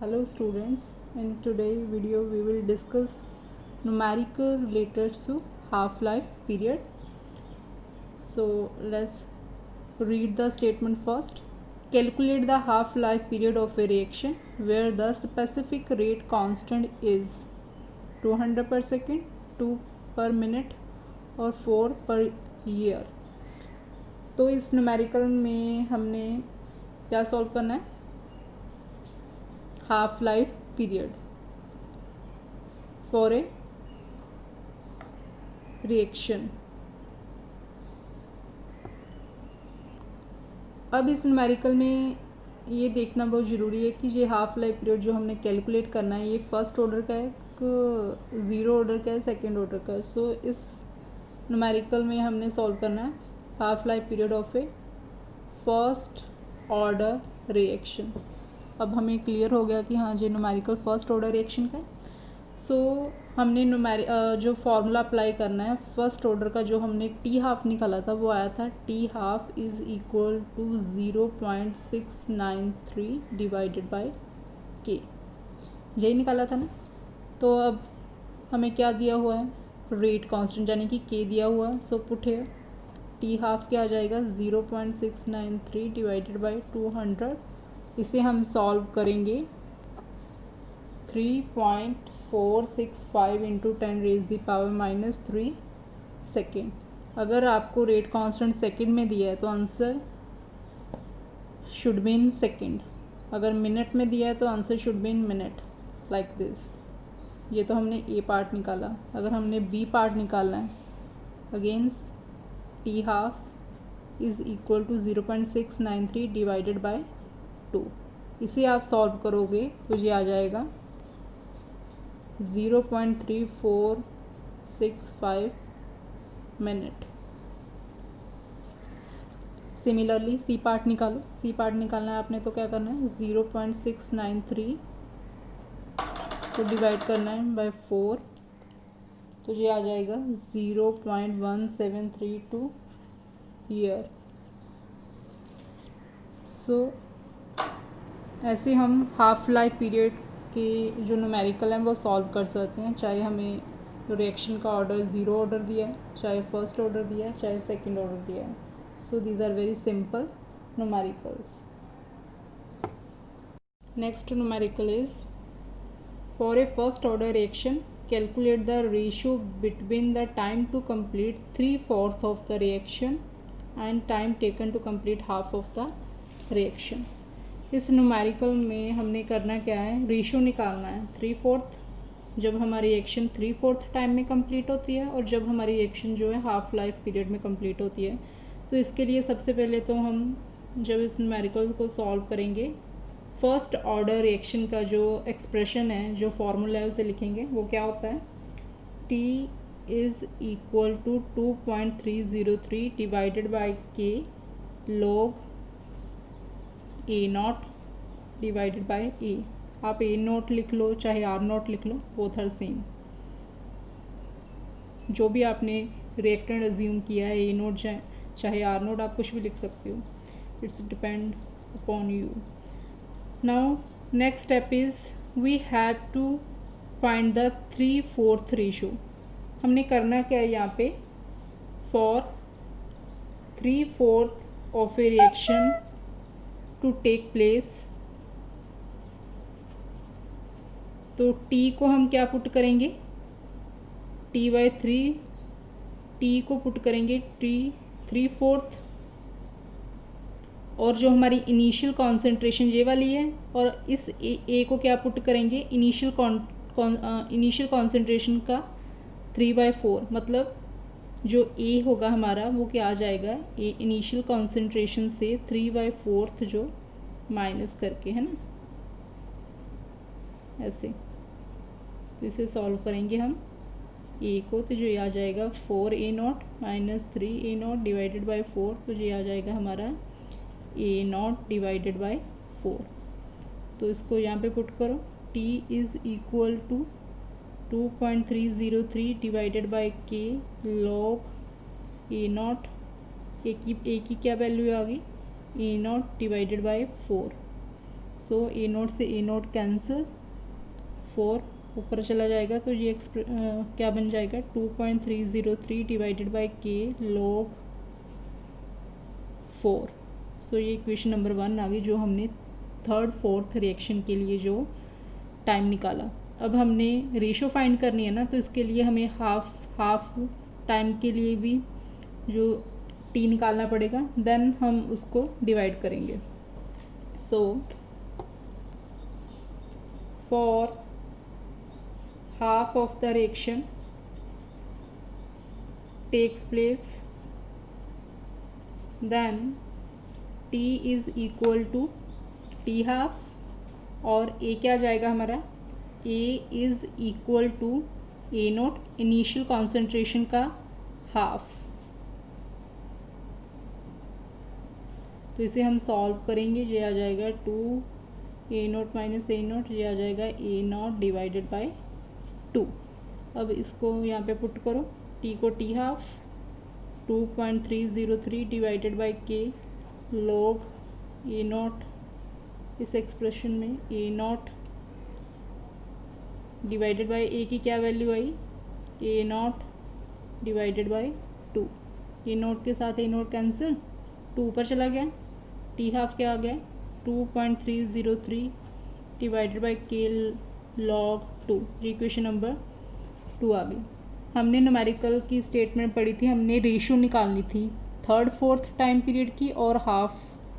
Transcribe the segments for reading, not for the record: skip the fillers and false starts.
Hello students, in today's video we will discuss numerical related to half-life period. So let's read the statement first. Calculate the half-life period of a reaction where the specific rate constant is 200 per second, 2 per minute और 4 per year. तो इस numerical में हमने क्या solve करना है? Half life period for a reaction. अब इस न्यूमेरिकल में ये देखना बहुत ज़रूरी है कि ये हाफ लाइफ पीरियड जो हमने कैलकुलेट करना है ये फर्स्ट ऑर्डर का है, ज़ीरो ऑर्डर का है, सेकेंड ऑर्डर का है. सो इस न्यूमेरिकल में हमने सॉल्व करना है half life period of A first order reaction. अब हमें क्लियर हो गया कि हाँ ये न्यूमेरिकल फर्स्ट ऑर्डर रिएक्शन का है. सो हमने जो फॉर्मूला अप्लाई करना है फर्स्ट ऑर्डर का, जो हमने टी हाफ निकाला था वो आया था T half is equal to 0.693 divided by K. यही निकाला था ना. तो अब हमें क्या दिया हुआ है? रेट कांस्टेंट यानी कि के दिया हुआ है. सो पुट है टी हाफ क्या आ जाएगा? 0.693 डिवाइडेड बाई 200. इसे हम सॉल्व करेंगे 3.465 इंटू 10⁻³ सेकेंड. अगर आपको रेट कांस्टेंट सेकेंड में दिया है तो answer should be in second. अगर मिनट में दिया है तो answer should be in minute, like this. ये तो हमने ए पार्ट निकाला. अगर हमने बी पार्ट निकालना है, against T half is equal to 0.693 divided by 2. इसे आप सॉल्व करोगे तो ये आ जाएगा 0.3465 मिनट. सिमिलरली सी पार्ट निकालो. सी पार्ट निकालना है आपने तो क्या करना है? 0.693 को डिवाइड करना है बाय 4, तो ये आ जाएगा 0.1732 ईयर. सो ऐसे हम हाफ लाइफ पीरियड के जो न्यूमेरिकल हैं वो सॉल्व कर सकते हैं, चाहे हमें रिएक्शन का ऑर्डर ज़ीरो ऑर्डर दिया है, चाहे फर्स्ट ऑर्डर दिया है, चाहे सेकंड ऑर्डर दिया है. So these are very simple numericals. Next numerical is for a first order reaction calculate the ratio between the time to complete 3/4 of the reaction and time taken to complete half of the reaction. इस numerical में हमने करना क्या है? Ratio निकालना है 3/4, जब हमारी रिएक्शन 3/4 टाइम में कंप्लीट होती है और जब हमारी रिएक्शन जो है हाफ लाइफ पीरियड में कंप्लीट होती है. तो इसके लिए सबसे पहले तो हम जब इस न्यूमेरिकल को सॉल्व करेंगे फर्स्ट ऑर्डर रिएक्शन का जो एक्सप्रेशन है, जो फॉर्मूला है उसे लिखेंगे. वो क्या होता है? T is equal to 2.303 divided by K log A naught divided by A. आप ए नॉट लिख लो चाहे आर नॉट लिख लो, बोथ आर सेम. जो भी आपने रिएक्टेंट अज्यूम किया है, ए नॉट चाहे आर नॉट, आप कुछ भी लिख सकते हो. It's depend upon you. Now next step is we have to find the 3/4 ratio. हमने करना क्या है यहाँ पे? For 3/4 of a reaction to take place, तो t को हम क्या पुट करेंगे? t/3. t को पुट करेंगे 3/4, और जो हमारी इनिशियल कॉन्सेंट्रेशन ये वाली है, और इस a को क्या पुट करेंगे? इनिशियल कॉन्सेंट्रेशन का 3/4. मतलब जो a होगा हमारा वो क्या आ जाएगा? a इनिशियल कॉन्सेंट्रेशन से 3/4 जो माइनस करके, है ना, ऐसे. तो इसे सॉल्व करेंगे हम a को, तो जो ये आ जाएगा 4a0 minus 3a0 divided by 4. तो ये आ जाएगा हमारा a0 डिवाइडेड बाई 4. तो इसको यहाँ पे पुट करो. t is equal to 2.303 divided by K log a0. A की क्या वैल्यू आ गई? a0 divided by 4. So A naught से ए नोट कैंसिल, 4 ऊपर चला जाएगा तो ये क्या बन जाएगा 2.303 डिवाइडेड बाई के लॉग 4। सो ये इक्वेशन नंबर 1 आ गई जो हमने थर्ड फोर्थ रिएक्शन के लिए जो टाइम निकाला। अब हमने रेशो फाइंड करनी है ना, तो इसके लिए हमें हाफ टाइम के लिए भी जो टी निकालना पड़ेगा, देन हम उसको डिवाइड करेंगे। So for half of the reaction takes place, then T is equal to T half और A क्या जाएगा हमारा, A is equal to A note initial concentration का हाफ। तो इसे हम सॉल्व करेंगे, ये आ जाएगा 2 A note minus A note, ये आ जाएगा A नोट डिवाइडेड बाई 2। अब इसको यहाँ पे पुट करो, t को t half 2.303 divided by K log A not, इस एक्सप्रेशन में ए नॉट डिवाइडेड बाई ए की क्या value I, A naught divided by 2। A not के साथ ए नॉट कैंसिल, 2 ऊपर चला गया, टी हाफ क्या आ गया 2.303 डिवाइडेड बाई के लॉग 2। ये इक्वेशन नंबर 2 आ गई। हमने न्यूमेरिकल की स्टेटमेंट पढ़ी थी, हमने रेशो निकालनी थी थर्ड फोर्थ टाइम पीरियड की और हाफ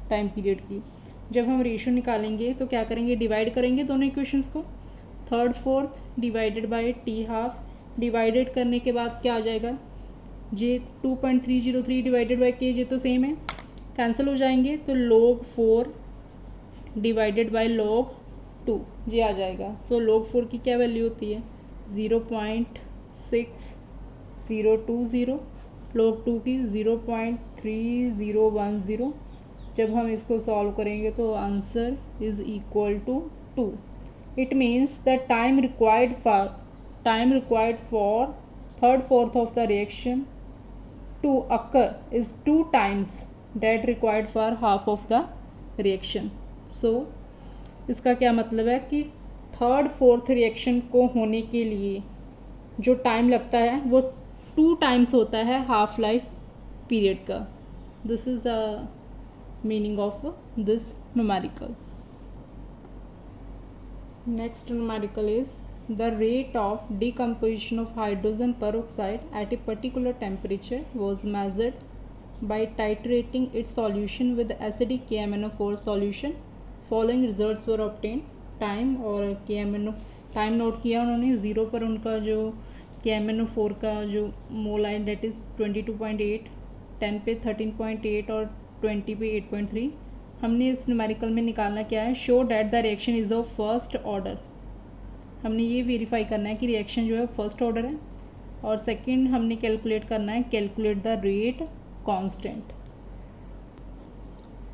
टाइम पीरियड की। जब हम रेशो निकालेंगे तो क्या करेंगे, डिवाइड करेंगे दोनों इक्वेशंस को, third fourth divided by T half, divided करने के बाद क्या आ जाएगा, ये 2.303 डिवाइडेड बाय के, ये तो सेम है, कैंसिल हो जाएंगे, तो log 4 डिवाइडेड बाय log 2 ये आ जाएगा। सो log 4 की क्या वैल्यू होती है 0.6020, log 2 की 0.3010। जब हम इसको सॉल्व करेंगे तो answer is equal to 2। It means the time required for third fourth of the reaction to occur is 2 times that required for half of the reaction। So इसका क्या मतलब है कि थर्ड फोर्थ रिएक्शन को होने के लिए जो टाइम लगता है वो 2 times होता है हाफ लाइफ पीरियड का। This is the meaning of this numerical. Next numerical is the rate of decomposition of hydrogen peroxide at a particular temperature was measured by titrating its solution with acidic KMnO4 solution। Following results were obtained। Time और KMnO time note किया उन्होंने, 0 पर उनका जो KMnO4 का जो मोल आई that is 22.8, 10 पे 13.8 और 20 पे 8.3। हमने इस न्यूमेरिकल में निकालना क्या है, show that the reaction is of first order. हमने ये वेरीफाई करना है कि रिएक्शन जो है फर्स्ट ऑर्डर है, और सेकंड हमने कैलकुलेट करना है, कैलकुलेट द रेट कांस्टेंट।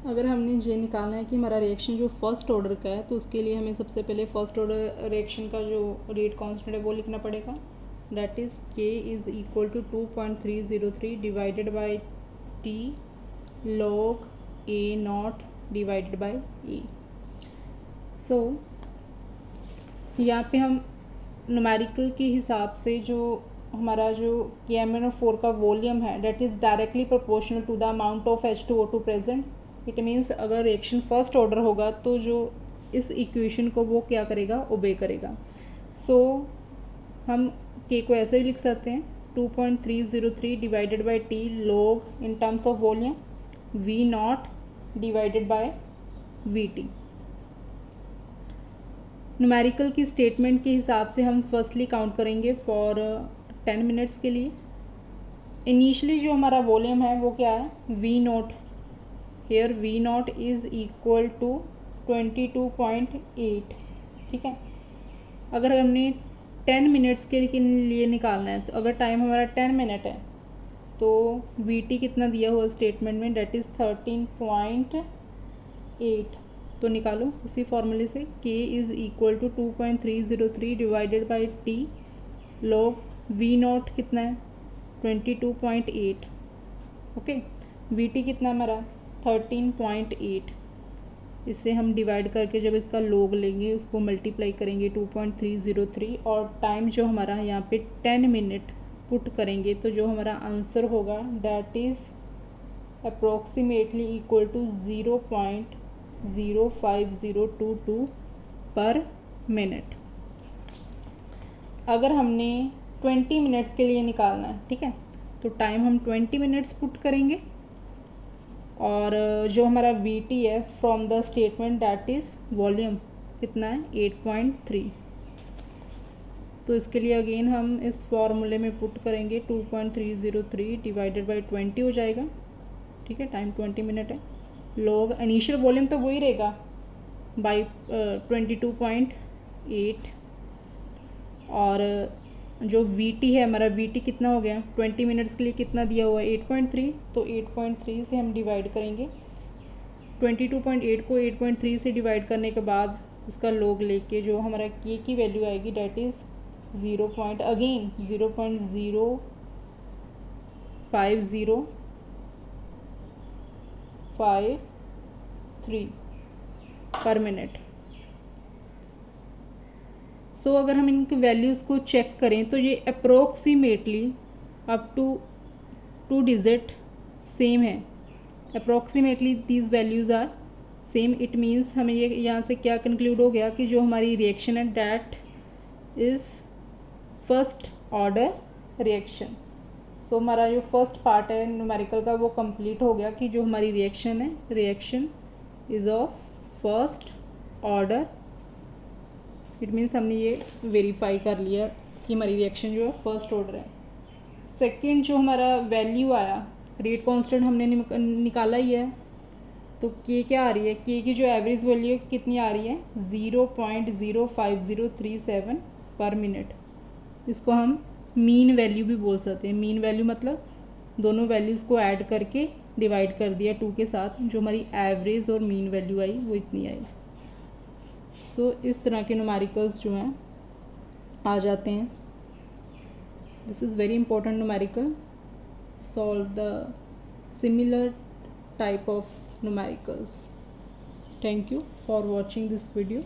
अगर हमने ये निकालना है कि हमारा रिएक्शन जो फर्स्ट ऑर्डर का है, तो उसके लिए हमें सबसे पहले फर्स्ट ऑर्डर रिएक्शन का जो रेट कांस्टेंट है वो लिखना पड़ेगा, that is K is equal to 2.303 divided by T log A naught divided by A. So यहाँ पे हम न्यूमेरिकल के हिसाब से जो हमारा जो KMnO4 का वॉल्यूम है that is directly proportional to the amount of H2O2 present. It means अगर रिएक्शन फर्स्ट ऑर्डर होगा तो जो इस इक्वेशन को वो क्या करेगा, ओबे करेगा। सो हम के को ऐसे भी लिख सकते हैं 2.303 divided by T log in terms of volume V not divided bye VT। Numerical की स्टेटमेंट के हिसाब से हम फर्स्टली काउंट करेंगे फॉर 10 मिनट्स के लिए। इनिशियली जो हमारा वॉल्यूम है वो क्या है, V naught, here V naught is equal to 22.8। ठीक है, अगर हमने 10 मिनट्स के लिए निकालना है, तो अगर टाइम हमारा 10 मिनट है तो VT कितना दिया हुआ स्टेटमेंट में, डेट इज़ 13.8। तो निकालो इसी फॉर्मूले से, K is equal to 2.303 divided by T log V naught कितना है 22.8। ओके, VT कितना हमारा 13.8। इसे हम डिवाइड करके जब इसका log लेंगे उसको मल्टीप्लाई करेंगे 2.303 और टाइम जो हमारा यहाँ पे 10 मिनट पुट करेंगे तो जो हमारा आंसर होगा that is approximately equal to 0.05022 per minute. अगर हमने 20 मिनट्स के लिए निकालना है, ठीक है, तो टाइम हम 20 मिनट्स पुट करेंगे और जो हमारा VT है from the statement that is volume कितना है 8.3। तो इसके लिए अगेन हम इस फॉर्मूले में पुट करेंगे 2.303 डिवाइडेड बाई 20 हो जाएगा, ठीक है, टाइम 20 मिनट है। लॉग इनिशियल वॉल्यूम तो वही रहेगा बाई 22.8 और जो VT है हमारा VT कितना हो गया 20 मिनट्स के लिए कितना दिया हुआ है 8.3, तो 8.3 से हम डिवाइड करेंगे 22.8 को 8.3 से डिवाइड करने के बाद उसका log लेके जो हमारा K की वैल्यू आएगी डैट इज़ 0.05053 पर मिनट। सो अगर हम इनकी वैल्यूज़ को चेक करें तो ये approximately up to 2 digit same है। Approximately these values are same. It means हमें ये यहाँ से क्या कंक्लूड हो गया कि जो हमारी रिएक्शन है that is first order reaction. So हमारा जो फर्स्ट पार्ट है न्यूमेरिकल का वो कंप्लीट हो गया कि जो हमारी रिएक्शन है reaction is of first order. It means हमने ये वेरीफाई कर लिया कि हमारी रिएक्शन जो है फर्स्ट ऑर्डर है। सेकंड जो हमारा वैल्यू आया रेट कांस्टेंट हमने निकाला ही है, तो के क्या आ रही है, के की जो एवरेज वैल्यू कितनी आ रही है 0.05037 पर मिनट। इसको हम मीन वैल्यू भी बोल सकते हैं। मीन वैल्यू मतलब दोनों वैल्यूज़ को ऐड करके डिवाइड कर दिया 2 के साथ, जो हमारी एवरेज और मीन वैल्यू आई वो इतनी आई। सो इस तरह के न्यूमेरिकल्स जो हैं आ जाते हैं। This is very important numerical. Solve the similar type of numericals. Thank you for watching this video.